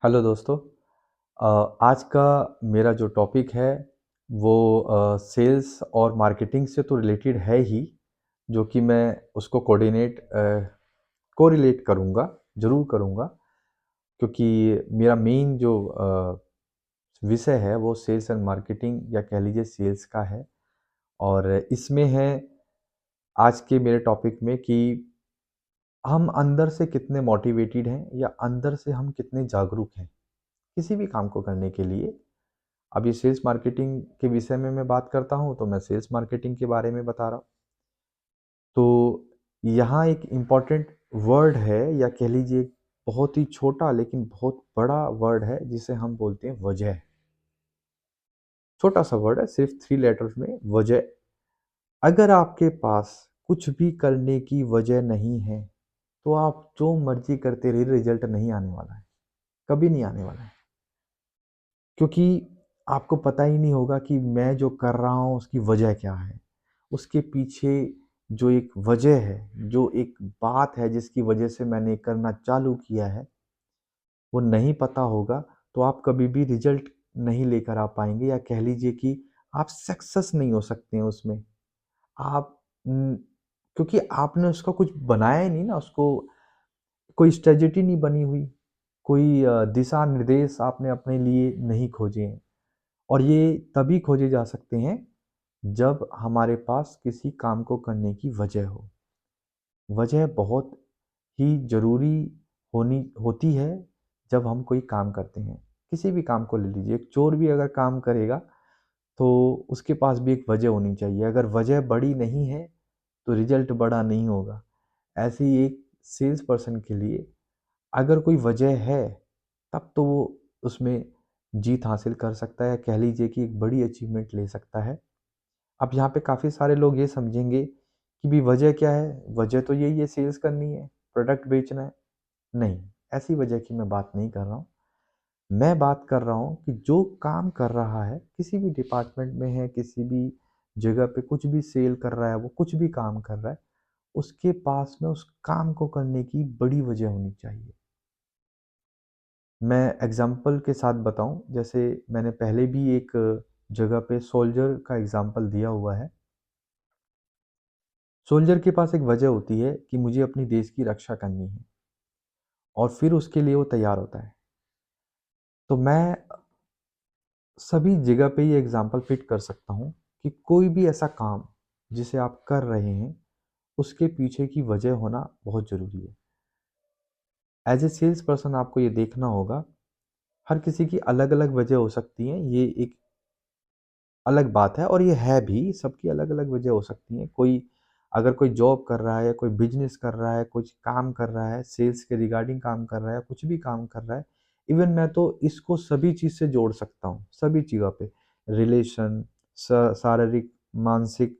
Hello दोस्तों। आज का मेरा जो टॉपिक है वो सेल्स और मार्केटिंग से तो रिलेटेड है ही, जो कि मैं उसको कोरिलेट करूँगा, ज़रूर करूँगा, क्योंकि मेरा मेन जो विषय है वो सेल्स एंड मार्केटिंग या कह लीजिए सेल्स का है। और इसमें है आज के मेरे टॉपिक में कि हम अंदर से कितने मोटिवेटेड हैं या अंदर से हम कितने जागरूक हैं किसी भी काम को करने के लिए। अब ये सेल्स मार्केटिंग के विषय में मैं बात करता हूँ तो मैं सेल्स मार्केटिंग के बारे में बता रहा हूँ। तो यहाँ एक इम्पॉर्टेंट वर्ड है या कह लीजिए बहुत ही छोटा लेकिन बहुत बड़ा वर्ड है जिसे हम बोलते हैं वजह। छोटा सा वर्ड है, सिर्फ 3 लेटर्स में वजह। अगर आपके पास कुछ भी करने की वजह नहीं है तो आप जो मर्जी करते रहिए, रिजल्ट नहीं आने वाला है, कभी नहीं आने वाला है। क्योंकि आपको पता ही नहीं होगा कि मैं जो कर रहा हूँ उसकी वजह क्या है। उसके पीछे जो एक वजह है, जो एक बात है जिसकी वजह से मैंने करना चालू किया है, वो नहीं पता होगा तो आप कभी भी रिजल्ट नहीं लेकर आ पाएँगे या कह लीजिए कि आप सक्सेस नहीं हो सकते हैं उसमें। आप क्योंकि आपने उसका कुछ बनाया ही नहीं ना, उसको कोई स्ट्रेटजी नहीं बनी हुई, कोई दिशा निर्देश आपने अपने लिए नहीं खोजे हैं। और ये तभी खोजे जा सकते हैं जब हमारे पास किसी काम को करने की वजह हो। वजह बहुत ही ज़रूरी होनी होती है जब हम कोई काम करते हैं। किसी भी काम को ले लीजिए, एक चोर भी अगर काम करेगा तो उसके पास भी एक वजह होनी चाहिए। अगर वजह बड़ी नहीं है तो रिजल्ट बड़ा नहीं होगा। ऐसे ही एक सेल्स पर्सन के लिए अगर कोई वजह है तब तो वो उसमें जीत हासिल कर सकता है, कह लीजिए कि एक बड़ी अचीवमेंट ले सकता है। अब यहाँ पे काफ़ी सारे लोग ये समझेंगे कि भी वजह क्या है? वजह तो यही है, सेल्स करनी है, प्रोडक्ट बेचना है। नहीं, ऐसी वजह की मैं बात नहीं कर रहा हूँ। मैं बात कर रहा हूँ कि जो काम कर रहा है, किसी भी डिपार्टमेंट में है, किसी भी जगह पे कुछ भी सेल कर रहा है, वो कुछ भी काम कर रहा है, उसके पास में उस काम को करने की बड़ी वजह होनी चाहिए। मैं एग्ज़ाम्पल के साथ बताऊँ, जैसे मैंने पहले भी एक जगह पे सोल्जर का एग्ज़ाम्पल दिया हुआ है। सोल्जर के पास एक वजह होती है कि मुझे अपनी देश की रक्षा करनी है और फिर उसके लिए वो तैयार होता है। तो मैं सभी जगह पे ये एग्जांपल फिट कर सकता हूँ कि कोई भी ऐसा काम जिसे आप कर रहे हैं, उसके पीछे की वजह होना बहुत ज़रूरी है। एज ए सेल्स पर्सन आपको ये देखना होगा, हर किसी की अलग-अलग वजह हो सकती हैं, ये एक अलग बात है और ये है भी, सबकी अलग-अलग वजह हो सकती हैं। कोई अगर कोई जॉब कर रहा है या कोई बिज़नेस कर रहा है, कुछ काम कर रहा है, सेल्स के रिगार्डिंग काम कर रहा है, कुछ भी काम कर रहा है, इवन मैं तो इसको सभी चीज़ से जोड़ सकता हूँ, सभी चीज़ों पे। रिलेशन, शारीरिक, मानसिक,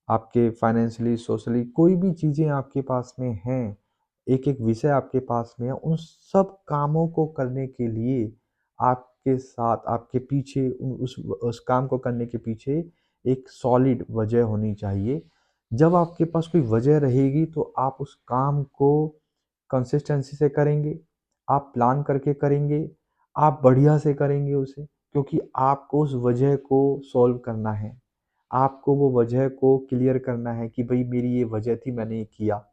आपके फाइनेंशियली, सोशली कोई भी चीज़ें आपके पास में हैं, एक-एक विषय आपके पास में है, उन सब कामों को करने के लिए आपके साथ, आपके पीछे उस काम को करने के पीछे एक सॉलिड वजह होनी चाहिए। जब आपके पास कोई वजह रहेगी तो आप उस काम को कंसिस्टेंसी से करेंगे, आप प्लान करके करेंगे, आप बढ़िया से करेंगे उसे, क्योंकि आपको उस वजह को सॉल्व करना है। आपको वो वजह को क्लियर करना है कि भई मेरी ये वजह थी, मैंने ये किया।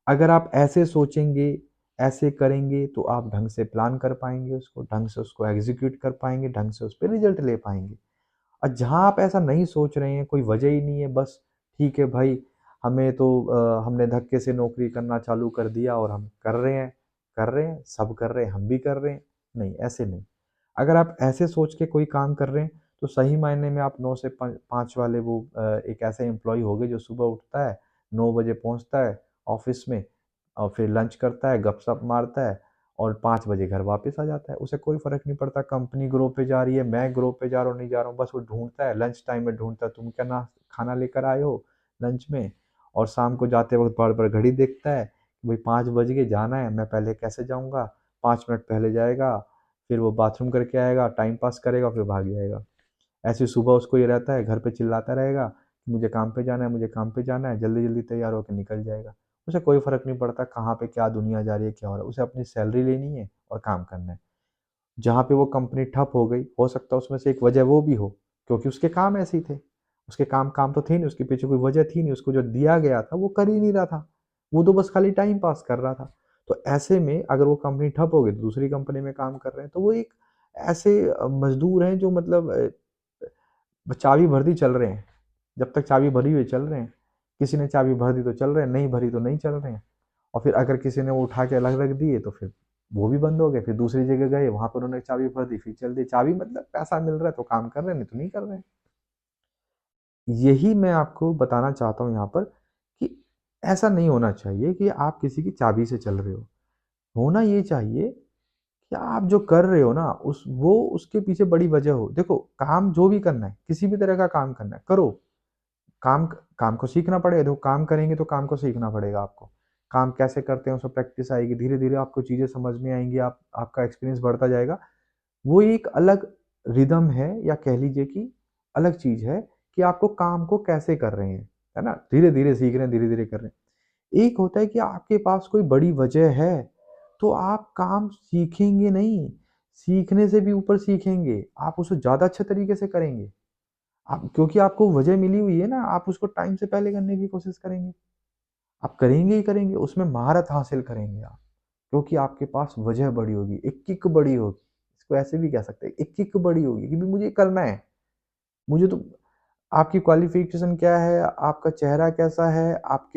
अगर आप ऐसे सोचेंगे, ऐसे करेंगे तो आप ढंग से प्लान कर पाएँगे उसको, ढंग से उसको एग्ज़ीक्यूट कर पाएँगे, ढंग से उसपे रिज़ल्ट ले पाएँगे। और जहाँ आप ऐसा नहीं सोच रहे हैं, कोई वजह ही नहीं है, बस ठीक है भाई, हमें तो हमने धक्के से नौकरी करना चालू कर दिया और हम कर रहे हैं, सब कर रहे हैं, हम भी कर रहे हैं। नहीं, ऐसे नहीं। अगर आप ऐसे सोच के कोई काम कर रहे हैं, तो सही मायने में आप 9 से 5 वाले वो एक ऐसे एम्प्लॉयी हो गए जो सुबह उठता है, 9 बजे पहुँचता है ऑफ़िस में और फिर लंच करता है, गपशप मारता है और 5 बजे घर वापस आ जाता है। उसे कोई फ़र्क नहीं पड़ता कंपनी ग्रो पे जा रही है, मैं ग्रो पे जा रहा हूँ, नहीं जा रहा हूँ। बस वो ढूँढता है, लंच टाइम में ढूँढता है, तुम क्या खाना लेकर आए हो लंच में? और शाम को जाते वक़्त बार-बार घड़ी देखता है, भई 5 बज गए, जाना है, मैं पहले कैसे जाऊँगा? 5 मिनट पहले जाएगा, फिर वो बाथरूम करके आएगा, टाइम पास करेगा, फिर भाग जाएगा। ऐसे ही सुबह उसको ये रहता है, घर पे चिल्लाता रहेगा, मुझे काम पे जाना है, मुझे काम पे जाना है, जल्दी-जल्दी तैयार होके निकल जाएगा। उसे कोई फ़र्क नहीं पड़ता कहाँ पे क्या दुनिया जा रही है, क्या हो रहा है, उसे अपनी सैलरी लेनी है, और काम करना है। जहाँ पे वो कंपनी ठप हो गई, हो सकता है उसमें से एक वजह वो भी हो, क्योंकि उसके काम ऐसे ही थे। उसके काम काम तो थे नहीं, उसके पीछे कोई वजह थी नहीं, उसको जो दिया गया था वो कर ही नहीं रहा था। वो तो बस खाली टाइम पास कर रहा था। तो ऐसे में अगर वो कंपनी ठप हो गई तो दूसरी कंपनी में काम कर रहे हैं, तो वो एक ऐसे मज़दूर हैं जो मतलब चाबी भर दी चल रहे हैं। जब तक चाबी भरी हुई चल रहे हैं, किसी ने चाबी भर दी तो चल रहे हैं, नहीं भरी तो नहीं चल रहे हैं। और फिर अगर किसी ने वो उठा के अलग रख दिए तो फिर वो भी बंद हो गए, फिर दूसरी जगह गए, वहां पर उन्होंने चाबी भर दी, फिर चल दी। चाबी मतलब पैसा मिल रहा है तो काम कर रहे हैं, नहीं तो नहीं कर रहे हैं। यही मैं आपको बताना चाहता हूँ यहाँ पर कि ऐसा नहीं होना चाहिए कि आप किसी की चाबी से चल रहे हो। होना ये चाहिए कि आप जो कर रहे हो ना उस वो उसके पीछे बड़ी वजह हो। देखो, काम जो भी करना है, किसी भी तरह का काम करना है, करो। काम काम को सीखना पड़ेगा। देखो, काम करेंगे तो काम को सीखना पड़ेगा आपको। काम कैसे करते हैं उसमें प्रैक्टिस आएगी, धीरे-धीरे आपको चीज़ें समझ में आएँगी, आपका एक्सपीरियंस बढ़ता जाएगा। वो एक अलग रिदम है, या कह लीजिए कि अलग चीज़ है कि आपको काम को कैसे कर रहे हैं, है ना? धीरे-धीरे सीख रहे हैं, धीरे-धीरे कर रहे हैं। एक होता है कि आपके पास कोई बड़ी वजह है, तो आप काम सीखेंगे नहीं, सीखने से भी ऊपर सीखेंगे, आप उसे ज़्यादा अच्छे तरीके से करेंगे। आप, क्योंकि आपको वजह मिली हुई है ना, आप उसको टाइम से पहले करने की कोशिश करेंगे। आप करेंगे ही करेंगे, उसमें महारत हासिल करेंगे आप, क्योंकि आपके पास वजह बड़ी होगी, एक किक बड़ी होगी। इसको ऐसे भी कह सकते हैं, एक किक बड़ी होगी कि भी मुझे करना है। मुझे तो, आपकी क्वालिफ़िकेशन क्या है, आपका चेहरा कैसा है, आप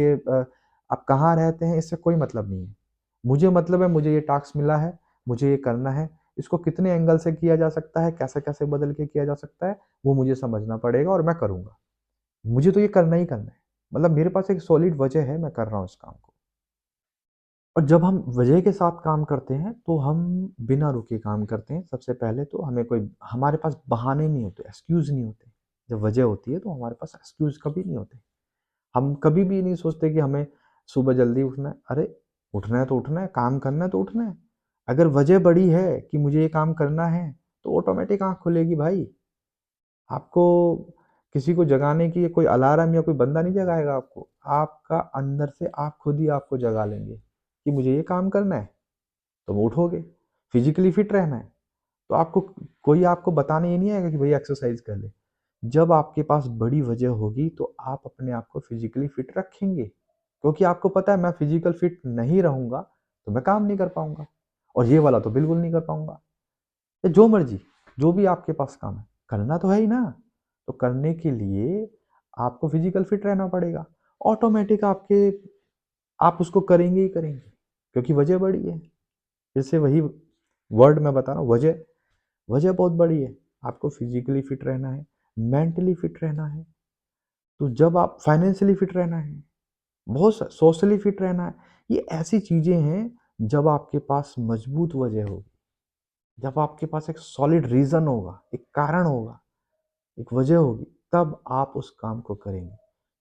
कहाँ रहते हैं, इससे कोई मतलब नहीं है। मुझे मतलब है, मुझे ये टास्क मिला है, मुझे ये करना है, इसको कितने एंगल से किया जा सकता है, कैसे-कैसे बदल के किया जा सकता है, वो मुझे समझना पड़ेगा और मैं करूँगा। मुझे तो ये करना ही करना है। मतलब मेरे पास एक सॉलिड वजह है, मैं कर रहा हूँ इस काम को। और जब हम वजह के साथ काम करते हैं, तो हम बिना रुके काम करते हैं। सबसे पहले तो हमें कोई, हमारे पास बहाने नहीं होते, एक्सक्यूज़ नहीं होते। जब वजह होती है तो हमारे पास एक्सक्यूज़ कभी नहीं होते। हम कभी भी नहीं सोचते कि हमें सुबह जल्दी उठना है। अरे! उठना है तो उठना है, काम करना है तो उठना है। अगर वजह बड़ी है कि मुझे ये काम करना है, तो ऑटोमैटिक आँख खुलेगी भाई। आपको किसी को जगाने की कोई अलार्म या कोई बंदा नहीं जगाएगा आपको। आपका अंदर से आप खुद ही आपको जगा लेंगे कि मुझे ये काम करना है, तो वो उठोगे। फिज़िकली फिट रहना है, तो आपको कोई आपको बताने ये नहीं आएगा कि भैया एक्सरसाइज़ कर ले। जब आपके पास बड़ी वजह होगी तो आप अपने आप को फिज़िकली फिट रखेंगे, क्योंकि आपको पता है मैं फिज़िकल फिट नहीं रहूँगा, तो मैं काम नहीं कर पाऊँगा, और ये वाला तो बिल्कुल नहीं कर पाऊँगा। या जो मर्ज़ी, जो भी आपके पास काम है, करना तो है ही ना। तो करने के लिए आपको फिज़िकल फिट रहना पड़ेगा। ऑटोमैटिक आप उसको करेंगे ही करेंगे, क्योंकि वजह बड़ी है। फिर से वही वर्ड मैं बता रहा हूँ, वजह। वजह बहुत बड़ी है। आपको फिज़िकली फिट रहना है, मेंटली फिट रहना है, तो जब आप फाइनेंशियली फिट रहना है, बहुत सोशली फिट रहना है। ये ऐसी चीज़ें हैं, जब आपके पास मजबूत वजह होगी, जब आपके पास एक सॉलिड रीज़न होगा, एक कारण होगा, एक वजह होगी, तब आप उस काम को करेंगे।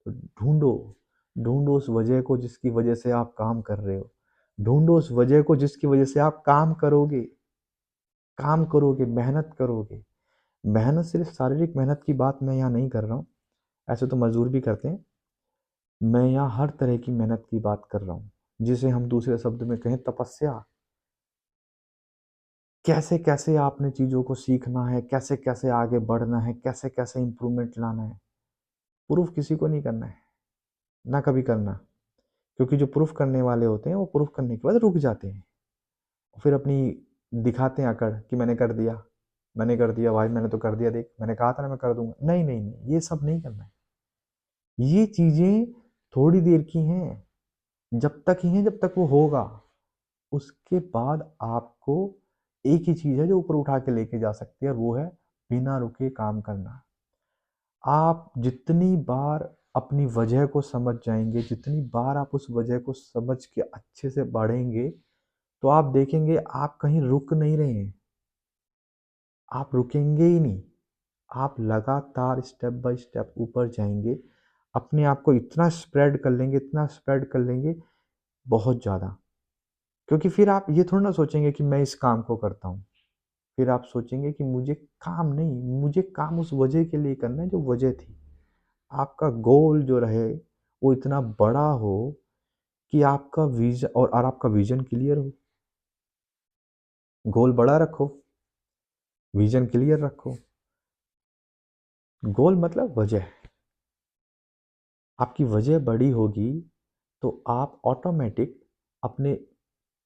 तो ढूँढो, ढूँढो उस वजह को जिसकी वजह से आप काम कर रहे हो। ढूँढो उस वजह को जिसकी वजह से आप काम करोगे, मेहनत करोगे। मेहनत सिर्फ़ शारीरिक मेहनत की बात मैं यहाँ नहीं कर रहा हूँ, ऐसे तो मज़दूर भी करते हैं। मैं यहाँ हर तरह की मेहनत की बात कर रहा हूँ, जिसे हम दूसरे शब्द में कहें तपस्या। कैसे-कैसे आपने चीज़ों को सीखना है, कैसे-कैसे आगे बढ़ना है, कैसे-कैसे इम्प्रूवमेंट लाना है। प्रूफ़ किसी को नहीं करना है, ना कभी करना। क्योंकि जो प्रूफ़ करने वाले होते हैं, वो प्रूफ़ करने के बाद रुक जाते हैं। फिर अपनी दिखाते हैं अकड़ कि मैंने कर दिया भाई, मैंने तो कर दिया देख, मैंने कहा था ना मैं कर दूँगा। नहीं, नहीं, नहीं, ये सब नहीं करना है। ये चीज़ें थोड़ी देर की हैं, जब तक ही हैं जब तक वो होगा। उसके बाद आपको एक ही चीज़ है जो ऊपर उठा के लेके जा सकती है, और वो है बिना रुके काम करना। आप जितनी बार अपनी वजह को समझ जाएँगे, जितनी बार आप उस वजह को समझ के अच्छे से बढ़ेंगे, तो आप देखेंगे आप कहीं रुक नहीं रहे हैं। आप रुकेंगे ही नहीं। आप लगातार स्टेप बाय स्टेप ऊपर जाएँगे। अपने आप को इतना स्प्रेड कर लेंगे, बहुत ज़्यादा। क्योंकि फिर आप ये थोड़ी ना सोचेंगे कि मैं इस काम को करता हूँ। फिर आप सोचेंगे कि मुझे काम नहीं, मुझे काम उस वजह के लिए करना है जो वजह थी। आपका गोल जो रहे, वो इतना बड़ा हो कि आपका आपका विज़न क्लियर हो। गोल बड़ा रखो, विजन क्लियर रखो। गोल मतलब वजह। आपकी वजह बड़ी होगी तो आप ऑटोमेटिक अपने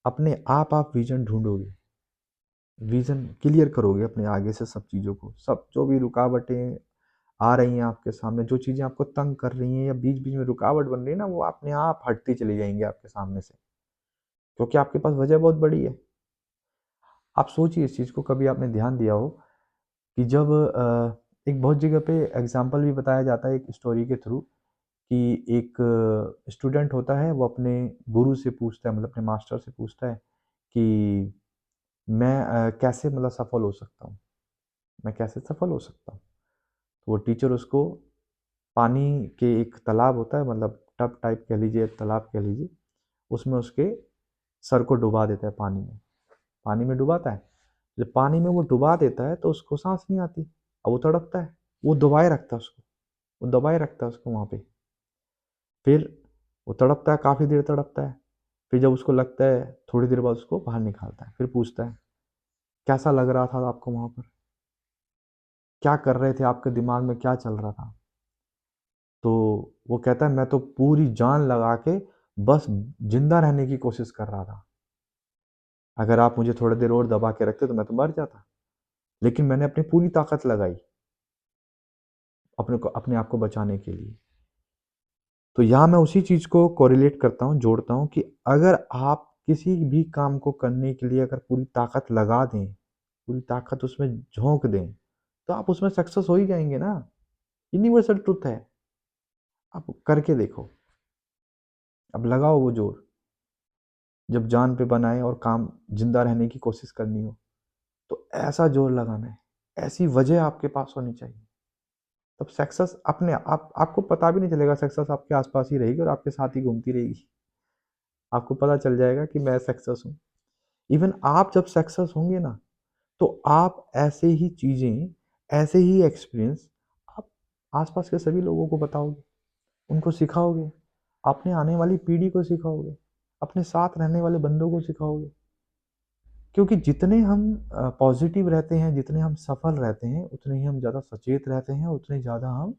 अपने आप विजन ढूंढोगे, विजन क्लियर करोगे अपने आगे से सब चीज़ों को। सब जो भी रुकावटें आ रही हैं आपके सामने, जो चीज़ें आपको तंग कर रही हैं या बीच बीच में रुकावट बन रही है ना, वो अपने आप हटती चली जाएंगी आपके सामने से, क्योंकि आपके पास वजह बहुत बड़ी है। आप सोचिए इस चीज़ को, कभी आपने ध्यान दिया हो कि जब एक बहुत जगह पे एग्जाम्पल भी बताया जाता है एक स्टोरी के थ्रू, कि एक स्टूडेंट होता है, वो अपने गुरु से पूछता है, मतलब अपने मास्टर से पूछता है कि मैं कैसे मतलब सफल हो सकता हूँ, मैं कैसे सफल हो सकता हूँ। तो वो टीचर उसको पानी के एक तालाब होता है, मतलब टब टाइप कह लीजिए, तालाब कह लीजिए, उसमें उसके सर को डुबा देता है पानी में। पानी में डुबाता है, जब पानी में वो डुबा देता है तो उसको सांस नहीं आती। अब वो तड़पता है, वो दबाए रखता है उसको, वो दबाए रखता है उसको वहाँ पे। फिर वो तड़पता है, काफ़ी देर तड़पता है। फिर जब उसको लगता है, थोड़ी देर बाद उसको बाहर निकालता है। फिर पूछता है, कैसा लग रहा था आपको वहाँ पर, क्या कर रहे थे, आपके दिमाग में क्या चल रहा था। तो वो कहता है, मैं तो पूरी जान लगा के बस जिंदा रहने की कोशिश कर रहा था। अगर आप मुझे थोड़ी देर और दबा के रखते तो मैं तो मर जाता, लेकिन मैंने अपनी पूरी ताकत लगाई अपने आप को बचाने के लिए। तो यहाँ मैं उसी चीज़ को कोरिलेट करता हूँ, जोड़ता हूँ कि अगर आप किसी भी काम को करने के लिए अगर पूरी ताकत लगा दें, पूरी ताकत उसमें झोंक दें, तो आप उसमें सक्सेस हो ही जाएंगे ना। यूनिवर्सल ट्रुथ है, आप करके देखो। अब लगाओ वो जोर, जब जान पे बनाए और काम जिंदा रहने की कोशिश करनी हो, तो ऐसा जोर लगाना है, ऐसी वजह आपके पास होनी चाहिए। तब सक्सेस अपने आप, आपको पता भी नहीं चलेगा, सक्सेस आपके आसपास ही रहेगी और आपके साथ ही घूमती रहेगी। आपको पता चल जाएगा कि मैं सक्सेस हूँ। इवन आप जब सक्सेस होंगे ना, तो आप ऐसे ही चीज़ें, ऐसे ही एक्सपीरियंस आप आसपास के सभी लोगों को बताओगे, उनको सिखाओगे, अपने आने वाली पीढ़ी को सिखाओगे, अपने साथ रहने वाले बंदों को सिखाओगे। क्योंकि जितने हम पॉजिटिव रहते हैं, जितने हम सफल रहते हैं, उतने ही हम ज़्यादा सचेत रहते हैं, उतने ज़्यादा हम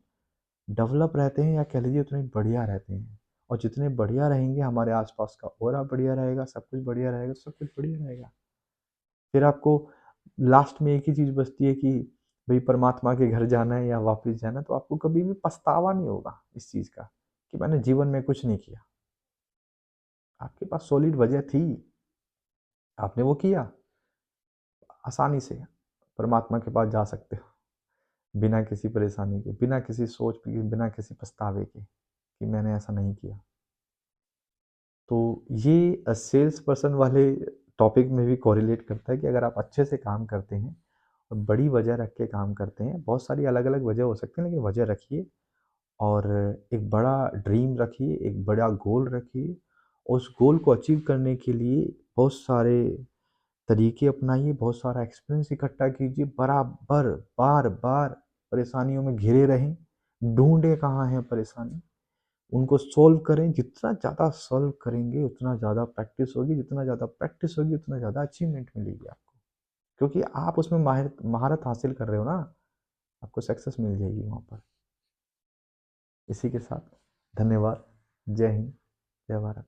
डेवलप रहते हैं, या कह लीजिए उतने बढ़िया रहते हैं। और जितने बढ़िया रहेंगे, हमारे आसपास का ऑरा बढ़िया रहेगा, सब कुछ बढ़िया रहेगा, सब कुछ बढ़िया रहेगा। फिर आपको लास्ट में एक ही चीज़ बचती है कि भाई परमात्मा के घर जाना है या वापस जाना है, तो आपको कभी भी पछतावा नहीं होगा इस चीज़ का कि मैंने जीवन में कुछ नहीं किया। आपके पास सॉलिड वजह थी, आपने वो किया, आसानी से परमात्मा के पास जा सकते हो, बिना किसी परेशानी के, बिना किसी सोच के, बिना किसी पछतावे के कि मैंने ऐसा नहीं किया। तो ये सेल्स पर्सन वाले टॉपिक में भी कोरिलेट करता है कि अगर आप अच्छे से काम करते हैं और बड़ी वजह रख के काम करते हैं, बहुत सारी अलग अलग वजह हो सकती हैं, लेकिन वजह रखिए और एक बड़ा ड्रीम रखिए, एक बड़ा गोल रखिए। उस गोल को अचीव करने के लिए बहुत सारे तरीके अपनाइए, बहुत सारा एक्सपीरियंस इकट्ठा कीजिए, बराबर बार बार परेशानियों में घिरे रहें, ढूंढे कहाँ है परेशानी, उनको सोल्व करें। जितना ज़्यादा सोल्व करेंगे उतना ज़्यादा प्रैक्टिस होगी, जितना ज़्यादा प्रैक्टिस होगी उतना ज़्यादा अचीवमेंट मिलेगी आपको, क्योंकि आप उसमें महारत हासिल कर रहे हो ना, आपको सक्सेस मिल जाएगी वहाँ पर। इसी के साथ धन्यवाद। जय हिंद, जय भारत।